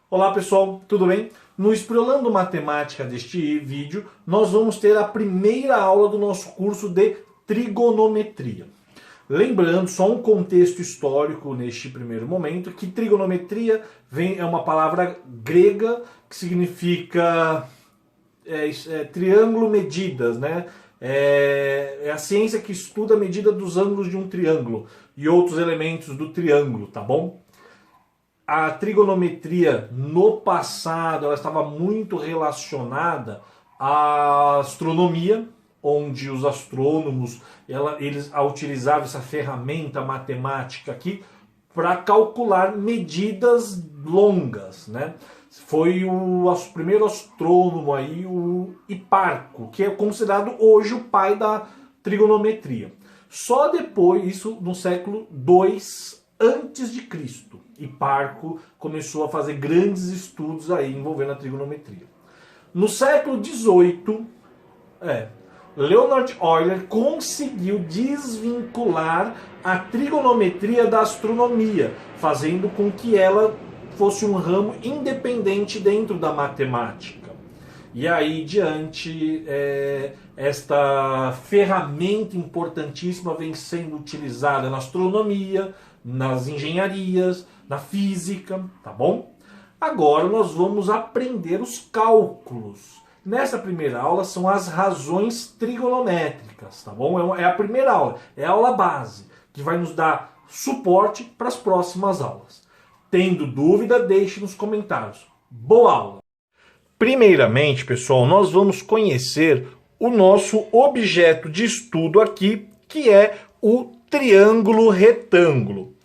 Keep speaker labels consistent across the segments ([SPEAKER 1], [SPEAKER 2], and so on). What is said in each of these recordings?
[SPEAKER 1] Olá pessoal, tudo bem? No Espriolando Matemática deste vídeo, nós vamos ter a primeira aula do nosso curso de trigonometria. Lembrando, só um contexto histórico neste primeiro momento, que trigonometria é uma palavra grega que significa triângulo medidas, né? É a ciência que estuda a medida dos ângulos de um triângulo e outros elementos do triângulo, tá bom? A trigonometria no passado ela estava muito relacionada à astronomia, onde os astrônomos eles utilizavam essa ferramenta matemática aqui para calcular medidas longas, né? Foi o primeiro astrônomo aí, o Hiparco, que é considerado hoje o pai da trigonometria. Só depois, isso no século II antes de Cristo, Hiparco começou a fazer grandes estudos aí envolvendo a trigonometria. No século XVIII, Leonhard Euler conseguiu desvincular a trigonometria da astronomia, fazendo com que ela fosse um ramo independente dentro da matemática. E aí, diante, esta ferramenta importantíssima vem sendo utilizada na astronomia, nas engenharias, na física, tá bom? Agora nós vamos aprender os cálculos. Nessa primeira aula são as razões trigonométricas, tá bom? É a primeira aula, é a aula base, que vai nos dar suporte para as próximas aulas. Tendo dúvida, deixe nos comentários. Boa aula! Primeiramente, pessoal, nós vamos conhecer o nosso objeto de estudo aqui, que é o triângulo retângulo.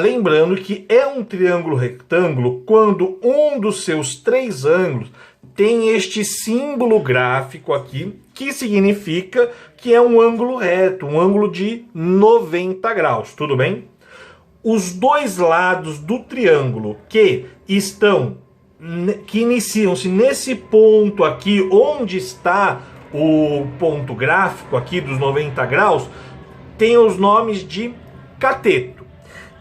[SPEAKER 1] Lembrando que é um triângulo retângulo quando um dos seus três ângulos tem este símbolo gráfico aqui, que significa que é um ângulo reto, um ângulo de 90 graus, tudo bem? Os dois lados do triângulo que iniciam-se nesse ponto aqui, onde está o ponto gráfico aqui dos 90 graus, tem os nomes de cateto.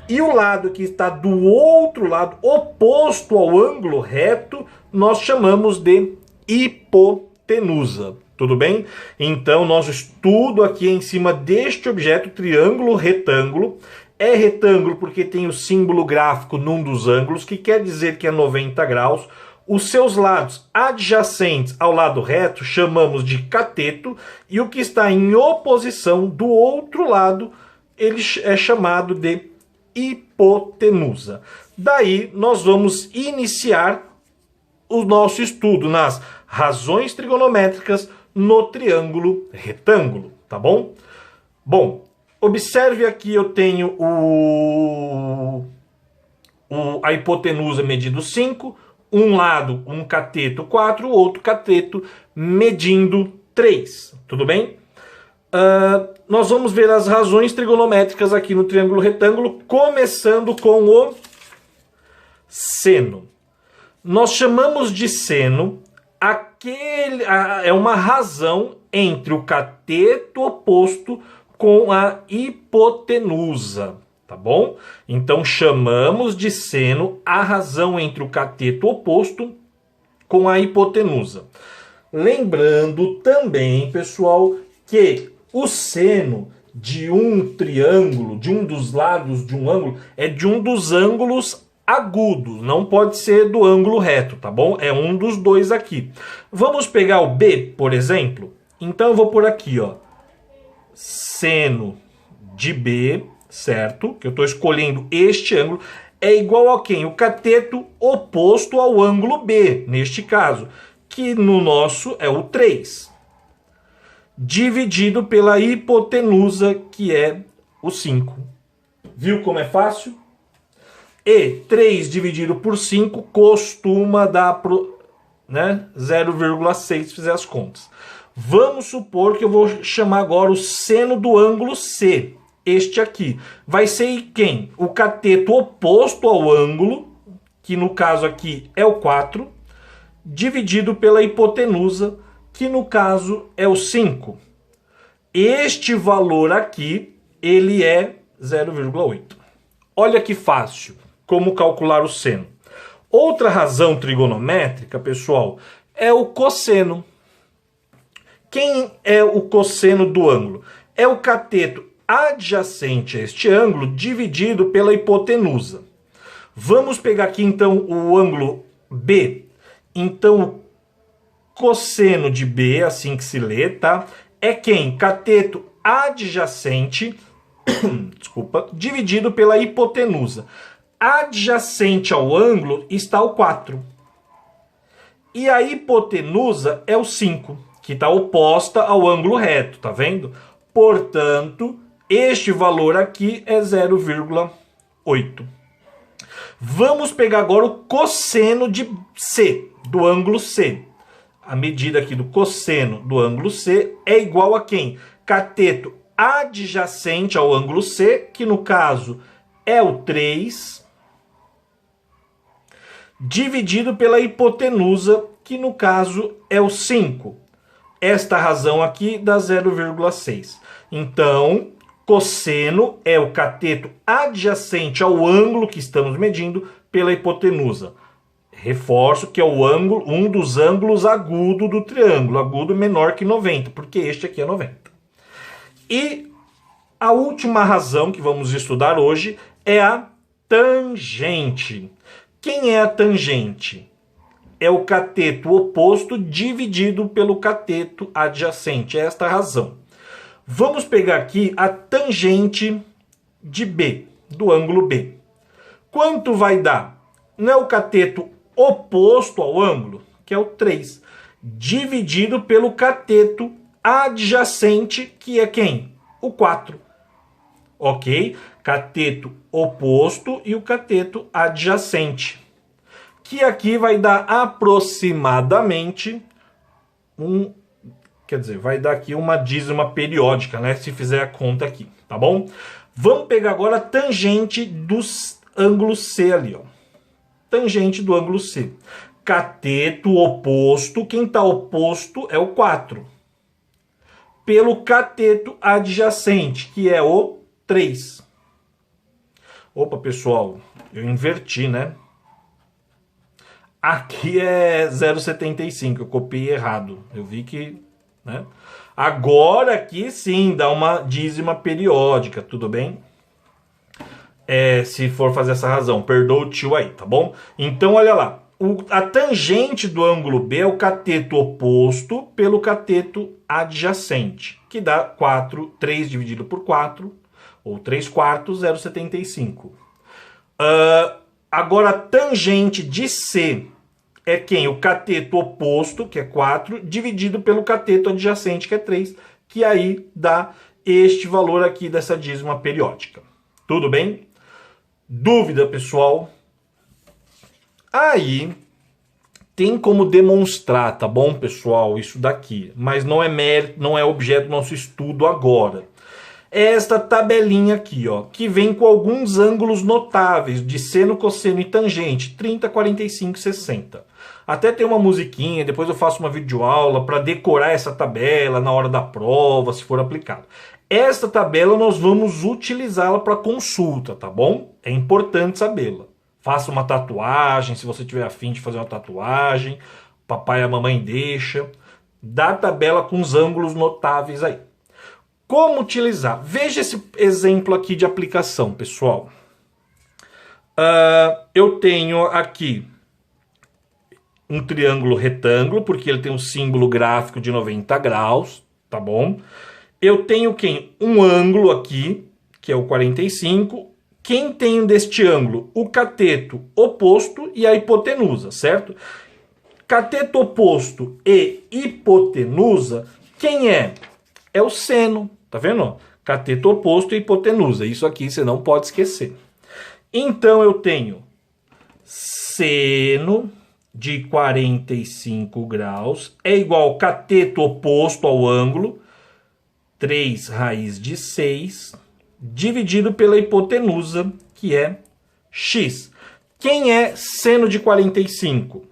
[SPEAKER 1] E o lado que está do outro lado, oposto ao ângulo reto, nós chamamos de hipotenusa. Tudo bem? Então, nosso estudo aqui em cima deste objeto, triângulo retângulo, é retângulo porque tem o símbolo gráfico num dos ângulos, que quer dizer que é 90 graus. Os seus lados adjacentes ao lado reto chamamos de cateto, e o que está em oposição do outro lado, ele é chamado de hipotenusa. Daí nós vamos iniciar o nosso estudo nas razões trigonométricas no triângulo retângulo, tá bom? Bom, observe aqui, eu tenho a hipotenusa medindo 5, um lado um cateto 4, o outro cateto medindo 3, tudo bem? Nós vamos ver as razões trigonométricas aqui no triângulo retângulo, começando com o seno. Nós chamamos de seno é uma razão entre o cateto oposto com a hipotenusa, tá bom? Então chamamos de seno a razão entre o cateto oposto com a hipotenusa. Lembrando também, pessoal, que o seno de um triângulo, de um dos lados de um ângulo, é de um dos ângulos agudos, não pode ser do ângulo reto, tá bom? É um dos dois aqui. Vamos pegar o B, por exemplo? Então eu vou por aqui, ó. Seno de B, certo? Que eu estou escolhendo este ângulo, é igual a quem? O cateto oposto ao ângulo B, neste caso, que no nosso é o 3. Dividido pela hipotenusa, que é o 5. Viu como é fácil? E 3 dividido por 5 costuma dar 0,6 se fizer as contas. Vamos supor que eu vou chamar agora o seno do ângulo C. Este aqui. Vai ser quem? O cateto oposto ao ângulo, que no caso aqui é o 4, dividido pela hipotenusa, que no caso é o 5. Este valor aqui, ele é 0,8. Olha que fácil como calcular o seno. Outra razão trigonométrica, pessoal, é o cosseno. Quem é o cosseno do ângulo? É o cateto adjacente a este ângulo dividido pela hipotenusa. Vamos pegar aqui então o ângulo B. Então o cosseno de B, assim que se lê, tá? É quem? Cateto adjacente, desculpa, dividido pela hipotenusa. Adjacente ao ângulo está o 4. E a hipotenusa é o 5, que está oposta ao ângulo reto, tá vendo? Portanto, este valor aqui é 0,8. Vamos pegar agora o cosseno de C, do ângulo C. A medida aqui do cosseno do ângulo C é igual a quem? Cateto adjacente ao ângulo C, que no caso é o 3, dividido pela hipotenusa, que no caso é o 5. Esta razão aqui dá 0,6. Então, cosseno é o cateto adjacente ao ângulo que estamos medindo pela hipotenusa. Reforço que é o ângulo, um dos ângulos agudo do triângulo, agudo menor que 90, porque este aqui é 90. E a última razão que vamos estudar hoje é a tangente. Quem é a tangente? É o cateto oposto dividido pelo cateto adjacente. É esta a razão. Vamos pegar aqui a tangente de B, do ângulo B. Quanto vai dar? Não é o cateto oposto ao ângulo, que é o 3, dividido pelo cateto adjacente, que é quem? O 4. Ok? Cateto oposto e o cateto adjacente. Que aqui vai dar aproximadamente vai dar aqui uma dízima periódica, né? Se fizer a conta aqui, tá bom? Vamos pegar agora a tangente dos ângulos C ali, ó. Tangente do ângulo C. Cateto oposto, quem está oposto é o 4. Pelo cateto adjacente, que é o 3. Opa, pessoal, eu inverti, né? Aqui é 0,75, eu copiei errado. Eu vi que, né? Agora aqui sim dá uma dízima periódica, tudo bem? Se for fazer essa razão, perdoa o tio aí, tá bom? Então, olha lá, a tangente do ângulo B é o cateto oposto pelo cateto adjacente, que dá 3 dividido por 4, ou 3 quartos, 0,75. Agora, a tangente de C é quem? O cateto oposto, que é 4, dividido pelo cateto adjacente, que é 3, que aí dá este valor aqui dessa dízima periódica. Tudo bem? Dúvida, pessoal? Aí, tem como demonstrar, tá bom, pessoal, isso daqui, mas não é mérito, não é objeto do nosso estudo agora. É esta tabelinha aqui, ó, que vem com alguns ângulos notáveis de seno, cosseno e tangente, 30, 45 e 60. Até tem uma musiquinha, depois eu faço uma videoaula para decorar essa tabela na hora da prova, se for aplicado. Esta tabela nós vamos utilizá-la para consulta, tá bom? É importante sabê-la. Faça uma tatuagem, se você tiver afim de fazer uma tatuagem, papai e a mamãe deixa. Dá a tabela com os ângulos notáveis aí. Como utilizar? Veja esse exemplo aqui de aplicação, pessoal. Eu tenho aqui um triângulo retângulo, porque ele tem um símbolo gráfico de 90 graus, tá bom? Eu tenho quem? Um ângulo aqui, que é o 45. Quem tem deste ângulo? O cateto oposto e a hipotenusa, certo? Cateto oposto e hipotenusa, quem é? É o seno, tá vendo? Cateto oposto e hipotenusa. Isso aqui você não pode esquecer. Então eu tenho seno de 45 graus é igual ao cateto oposto ao ângulo, 3 raiz de 6, dividido pela hipotenusa, que é x. Quem é seno de 45?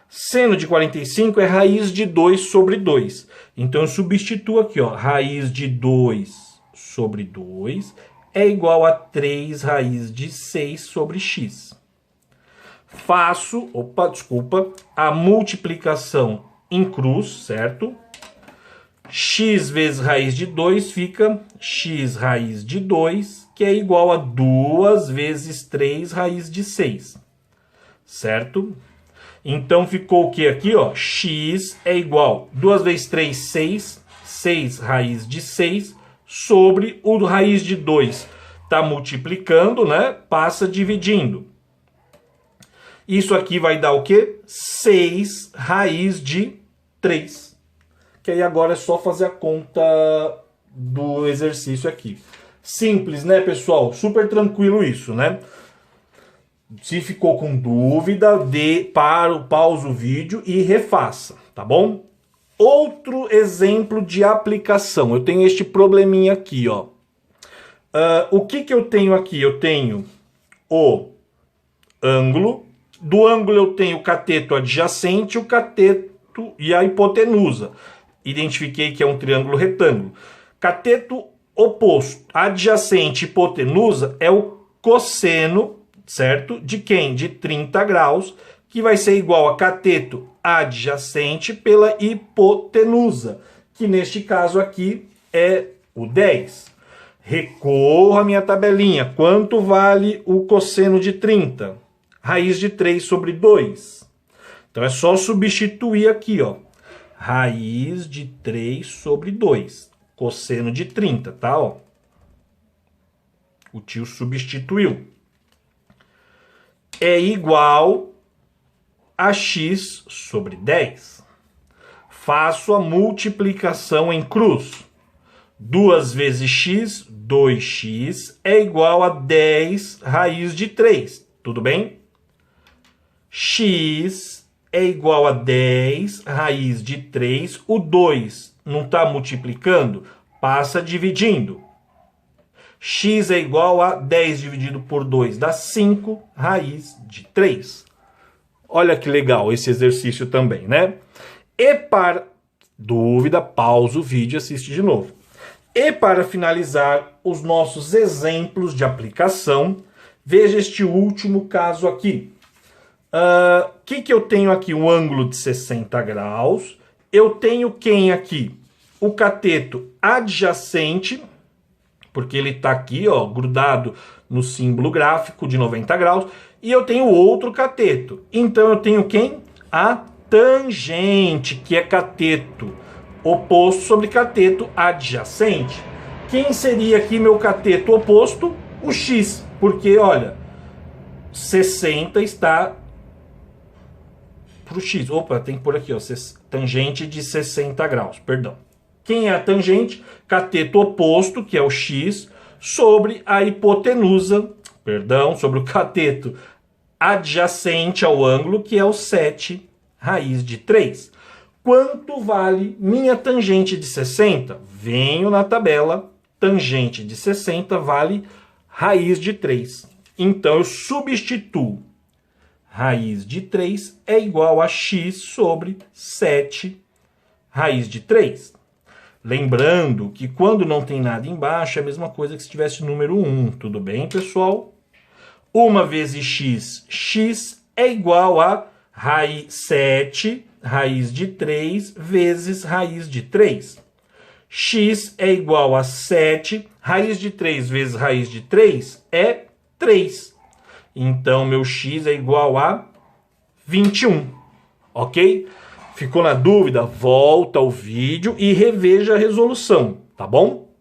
[SPEAKER 1] Seno de 45 é raiz de 2 sobre 2. Então eu substituo aqui, ó, raiz de 2 sobre 2 é igual a 3 raiz de 6 sobre x. faço, a multiplicação em cruz, certo? X vezes raiz de 2 fica x raiz de 2, que é igual a 2 vezes 3 raiz de 6, certo? Então ficou o que aqui, ó? X é igual a 2 vezes 3, 6, 6 raiz de 6, sobre o raiz de 2. Tá multiplicando, né? Passa dividindo. Isso aqui vai dar o quê? 6 raiz de 3. Que aí agora é só fazer a conta do exercício aqui. Simples, né, pessoal? Super tranquilo isso, né? Se ficou com dúvida, pausa o vídeo e refaça, tá bom? Outro exemplo de aplicação. Eu tenho este probleminha aqui, ó. O que eu tenho aqui? Eu tenho o ângulo. Do ângulo eu tenho o cateto adjacente, o cateto e a hipotenusa. Identifiquei que é um triângulo retângulo. Cateto oposto, adjacente, hipotenusa é o cosseno, certo? De quem? De 30 graus, que vai ser igual a cateto adjacente pela hipotenusa, que neste caso aqui é o 10. Recorro à minha tabelinha. Quanto vale o cosseno de 30? Raiz de 3 sobre 2. Então é só substituir aqui, ó. Raiz de 3 sobre 2. Cosseno de 30, tá? Ó. O tio substituiu. É igual a x sobre 10. Faço a multiplicação em cruz. 2 vezes x, 2x, é igual a 10 raiz de 3. Tudo bem? X é igual a 10 raiz de 3. O 2 não está multiplicando? Passa dividindo. X é igual a 10 dividido por 2, dá 5 raiz de 3. Olha que legal esse exercício também, né? E para dúvida, pausa o vídeo e assiste de novo. E para finalizar os nossos exemplos de aplicação, veja este último caso aqui. Que eu tenho aqui? Um ângulo de 60 graus. Eu tenho quem aqui? O cateto adjacente, porque ele está aqui, ó, grudado no símbolo gráfico de 90 graus. E eu tenho outro cateto. Então eu tenho quem? A tangente, que é cateto oposto sobre cateto adjacente. Quem seria aqui meu cateto oposto? O x, porque, olha, 60 está para o x. Opa, tem que pôr aqui, ó, tangente de 60 graus, perdão. Quem é a tangente? Cateto oposto, que é o x, sobre a hipotenusa, perdão, sobre o cateto adjacente ao ângulo, que é o 7 raiz de 3. Quanto vale minha tangente de 60? Venho na tabela, tangente de 60 vale raiz de 3. Então eu substituo. Raiz de 3 é igual a x sobre 7 raiz de 3. Lembrando que quando não tem nada embaixo é a mesma coisa que se tivesse número 1. Tudo bem, pessoal? 1 vezes x, x é igual a 7 raiz de 3 vezes raiz de 3. X é igual a 7, raiz de 3 vezes raiz de 3 é 3. Então, meu x é igual a 21, ok? Ficou na dúvida? Volta ao vídeo e reveja a resolução, tá bom?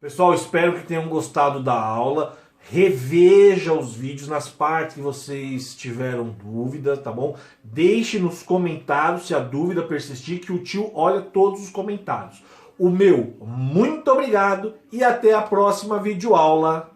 [SPEAKER 1] Pessoal, espero que tenham gostado da aula. Reveja os vídeos nas partes que vocês tiveram dúvida, tá bom? Deixe nos comentários se a dúvida persistir, que o tio olha todos os comentários. O meu, muito obrigado e até a próxima videoaula.